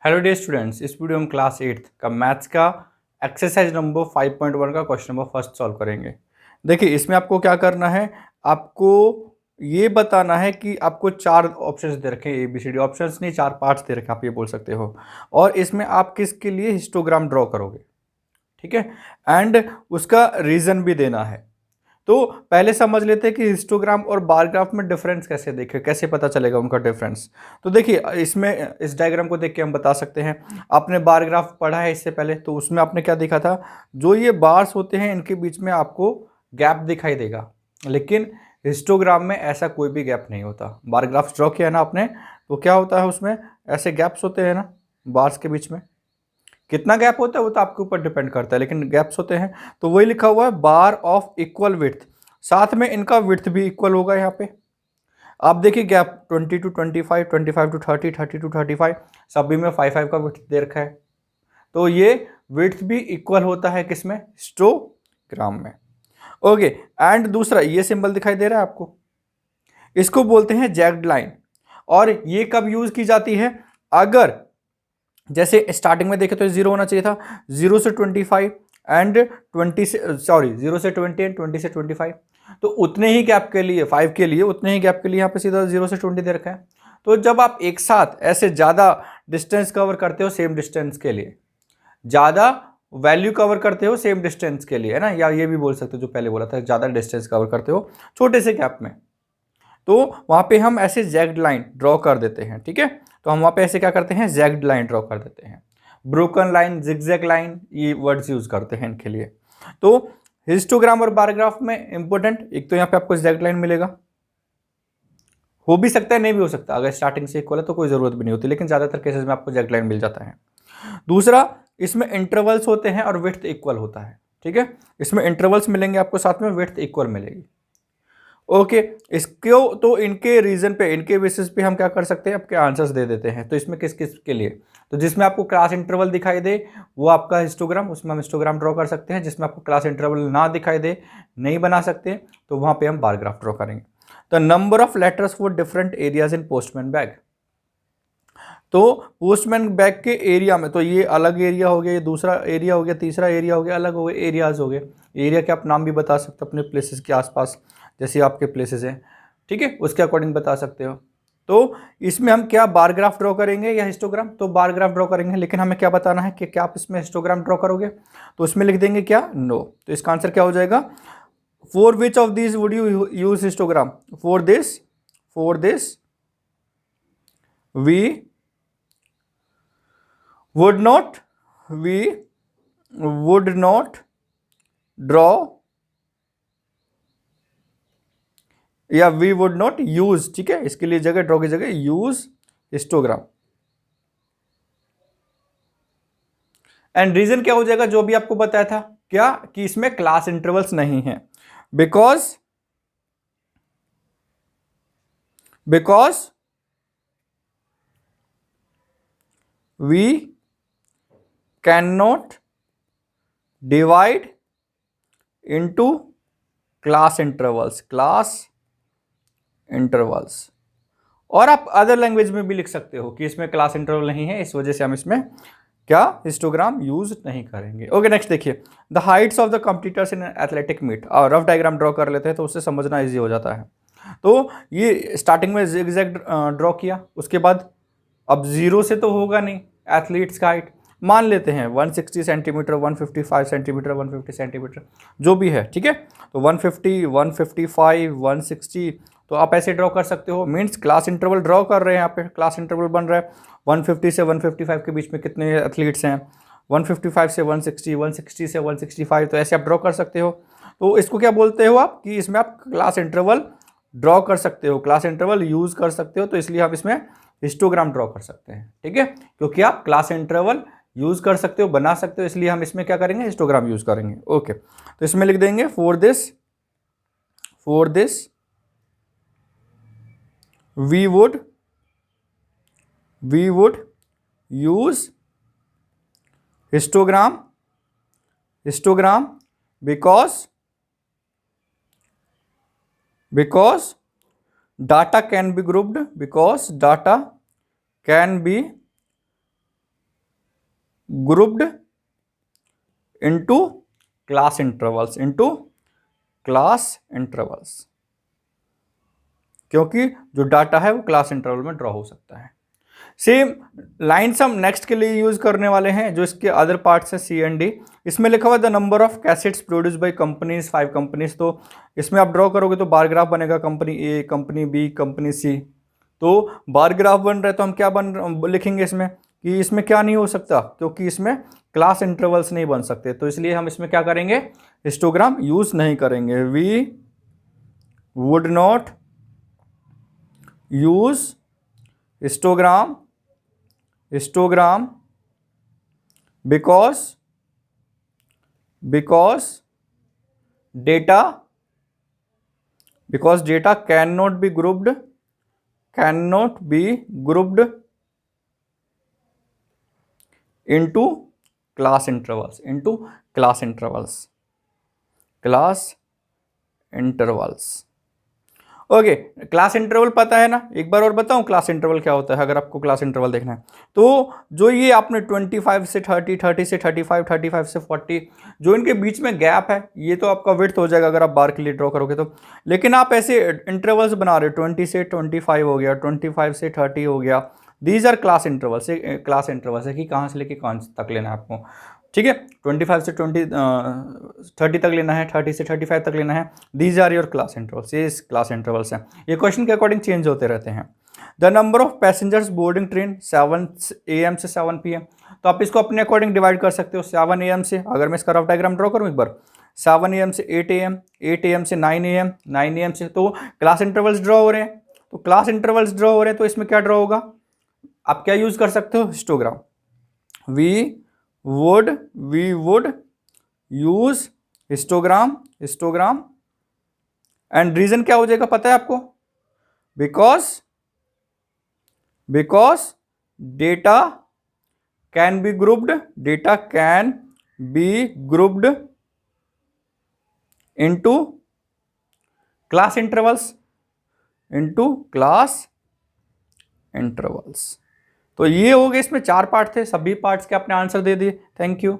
Hello day students, इस video में class 8 का मैथ्स का एक्सरसाइज नंबर 5.1 का क्वेश्चन नंबर फर्स्ट सॉल्व करेंगे। देखिए, इसमें आपको क्या करना है, आपको ये बताना है कि आपको चार ऑप्शंस दे रखे हैं, ABCD ऑप्शंस नहीं, चार पार्ट्स दे रखे हैं, आप ये बोल सकते हो। और इसमें आप किसके लिए हिस्टोग्राम ड्रॉ करोगे, ठीक है, एंड उसका रीज़न भी देना है। तो पहले समझ लेते हैं कि हिस्टोग्राम और बार ग्राफ में डिफरेंस कैसे देखें, कैसे पता चलेगा उनका डिफरेंस। तो देखिए, इसमें इस डायग्राम को देख के हम बता सकते हैं। आपने बार ग्राफ पढ़ा है इससे पहले, तो उसमें आपने क्या देखा था, जो ये बार्स होते हैं इनके बीच में आपको गैप दिखाई देगा, लेकिन हिस्टोग्राम में ऐसा कोई भी गैप नहीं होता। बार ग्राफ ड्रॉ किया ना आपने, तो क्या होता है उसमें ऐसे गैप्स होते हैं ना बार्स के बीच में। कितना गैप होता है वो तो आपके ऊपर डिपेंड करता है, लेकिन गैप्स होते हैं। तो वही लिखा हुआ है बार ऑफ इक्वल विड्थ, साथ में इनका विड्थ भी इक्वल होगा। यहाँ पे आप देखिए गैप 20 to 25, 25 to 30, 30 to 35, सभी में 5 का विड्थ दे रखा है। तो ये विड्थ भी इक्वल होता है किसमें, हिस्टोग्राम में। ओके, एंड दूसरा ये सिंबल दिखाई दे रहा है आपको, इसको बोलते हैं जैग्ड लाइन। और ये कब यूज की जाती है, अगर जैसे स्टार्टिंग में देखे तो 0 होना चाहिए था, 0 से 25 एंड 20 से 0 से 20 एंड 20 से 25, तो उतने ही गैप के लिए 5 के लिए उतने ही गैप के लिए यहाँ पे सीधा 0 से 20 दे रखा है। तो जब आप एक साथ ऐसे ज़्यादा डिस्टेंस कवर करते हो सेम डिस्टेंस के लिए, ज़्यादा वैल्यू कवर करते हो सेम डिस्टेंस के लिए, है ना, या ये भी बोल सकते हो जो पहले बोला था, ज़्यादा डिस्टेंस कवर करते हो छोटे से गैप में, तो वहाँ पे हम ऐसे जैग्ड लाइन ड्रॉ कर देते हैं। ठीक है, तो हम वहाँ पे ऐसे क्या करते हैं, जैग्ड लाइन ड्रॉ कर देते हैं। ब्रोकन लाइन, जिगजैग लाइन, ये वर्ड्स यूज करते हैं इनके लिए। तो हिस्टोग्राम और बार ग्राफ में इंपॉर्टेंट, एक तो यहाँ पे आपको जैग्ड लाइन मिलेगा, हो भी सकता है नहीं भी हो सकता, अगर स्टार्टिंग से इक्वल है तो कोई जरूरत भी नहीं होती, लेकिन ज्यादातर केसेस में आपको जैग्ड लाइन मिल जाता है। दूसरा, इसमें इंटरवल्स होते हैं और विड्थ इक्वल होता है। ठीक है, इसमें इंटरवल्स मिलेंगे आपको, साथ में विड्थ इक्वल मिलेगी। ओके, इसको तो इनके रीजन पे, इनके बेसिस पे हम क्या कर सकते हैं, आपके आंसर्स दे देते हैं। तो इसमें किस किस के लिए, तो जिसमें आपको क्लास इंटरवल दिखाई दे वो आपका हिस्टोग्राम, उसमें हम हिस्टोग्राम ड्रॉ कर सकते हैं। जिसमें आपको क्लास इंटरवल ना दिखाई दे, नहीं बना सकते, तो वहां पे हम बार ग्राफ ड्रॉ करेंगे। The number of letters for different areas in postman bag, तो पोस्टमैन बैग के एरिया में, तो ये अलग एरिया हो गया, ये दूसरा एरिया हो गया, तीसरा एरिया हो गया, अलग हो गए एरियाज हो गए। एरिया के आप नाम भी बता सकते हो अपने प्लेसेस के आसपास, जैसे आपके प्लेसेस हैं, ठीक है, उसके अकॉर्डिंग बता सकते हो। तो इसमें हम क्या बार ग्राफ ड्रॉ करेंगे या हिस्टोग्राम, तो बार ग्राफ ड्रॉ करेंगे, लेकिन हमें क्या बताना है कि क्या आप इसमें हिस्टोग्राम ड्रॉ करोगे, तो उसमें लिख देंगे क्या, नो। तो इसका आंसर क्या हो जाएगा, for which of this would you use histogram, for this we would not we would not draw या वी वुड नॉट यूज, ठीक है, इसके लिए जगह ड्रॉ की जगह यूज हिस्टोग्राम। एंड रीजन क्या हो जाएगा, जो भी आपको बताया था, क्या कि इसमें क्लास इंटरवल्स नहीं है, because we can not divide into class intervals. और आप अदर लैंग्वेज में भी लिख सकते हो कि इसमें क्लास इंटरवल नहीं है, इस वजह से हम इसमें क्या हिस्टोग्राम यूज नहीं करेंगे। ओके, नेक्स्ट देखिए, the heights of the competitors in athletic meet, और रफ डायग्राम ड्रॉ कर लेते हैं तो उससे समझना इजी हो जाता है। तो ये स्टार्टिंग में जिगजैग ड्रॉ किया, उसके बाद अब 0 से तो होगा नहीं एथलीट्स का हाइट, मान लेते हैं 160 सेंटीमीटर, 155 सेंटीमीटर, 150 सेंटीमीटर, जो भी है, ठीक है। तो 150, 155, 160, तो आप ऐसे ड्रॉ कर सकते हो। मीन्स क्लास इंटरवल ड्रॉ कर रहे हैं, यहाँ पे क्लास इंटरवल बन रहा है। 150 से 155 के बीच में कितने एथलीट्स हैं, 155 से 160, 160 से 165, तो ऐसे आप ड्रॉ कर सकते हो। तो इसको क्या बोलते हो आप, कि इसमें आप क्लास इंटरवल ड्रॉ कर सकते हो, क्लास इंटरवल यूज कर सकते हो, तो इसलिए आप इसमें हिस्टोग्राम ड्रॉ कर सकते हैं। ठीक है, क्योंकि आप क्लास इंटरवल यूज कर सकते हो, बना सकते हो, इसलिए हम इसमें क्या करेंगे, हिस्टोग्राम यूज करेंगे। ओके, तो इसमें लिख देंगे for this we would use histogram because data can be grouped, because data can be grouped into class intervals, into class intervals, क्योंकि जो डाटा है वो क्लास इंटरवल में ड्रॉ हो सकता है। सेम लाइन्स हम नेक्स्ट के लिए यूज करने वाले हैं, जो इसके अदर पार्ट्स है सी एंड डी। इसमें लिखा हुआ the number of cassettes produce by companies 5 companies, तो इसमें आप ड्रॉ करोगे तो बार ग्राफ बनेगा, कंपनी ए, कंपनी बी, कंपनी सी। तो बार ग्राफ बन रहा है तो हम क्या लिखेंगे इसमें कि इसमें क्या नहीं हो सकता, क्योंकि इसमें क्लास इंटरवल्स नहीं बन सकते, तो इसलिए हम इसमें क्या करेंगे, हिस्टोग्राम यूज नहीं करेंगे। We would not use histogram because data cannot be grouped into class intervals, okay. Class interval पता है ना, एक बार और बताऊं क्लास इंटरवल क्या होता है, अगर आपको क्लास इंटरवल देखना है तो जो ये आपने 25 से 30, 30 से 35, 35 से 40, जो इनके बीच में गैप है ये तो आपका विड्थ हो जाएगा अगर आप बार के लिए ड्रॉ करोगे तो। लेकिन आप ऐसे इंटरवल्स बना रहे हो, 20 से 25 हो गया, 25 से 30 हो गया, these are class intervals. Class intervals है कि कहाँ से लेके कहाँ तक लेना है आपको, ठीक है। 25 से 30 तक लेना है, 30 से 35 तक लेना है, these are your class intervals, ये क्लास इंटरवल्स हैं। ये क्वेश्चन के अकॉर्डिंग चेंज होते रहते हैं। The number of passengers boarding train 7 AM से 7 PM, तो आप इसको अपने अकॉर्डिंग डिवाइड कर सकते हो। 7 AM से, अगर मैं इसका रफ डायग्राम ड्रॉ करूँ एक बार, 7 AM से 8 AM, 8 AM से 9 AM, 9 AM से, तो क्लास इंटरवल्स ड्रॉ हो रहे हैं। तो क्लास इंटरवल्स ड्रॉ हो रहे हैं तो इसमें क्या ड्रॉ होगा, आप क्या यूज कर सकते हो, histogram. We would use histogram, and reason क्या हो जाएगा पता है आपको, because data can be grouped into class intervals. तो ये हो गए, इसमें 4 पार्ट थे, सभी पार्ट्स के आपने आंसर दे दिए। Thank you.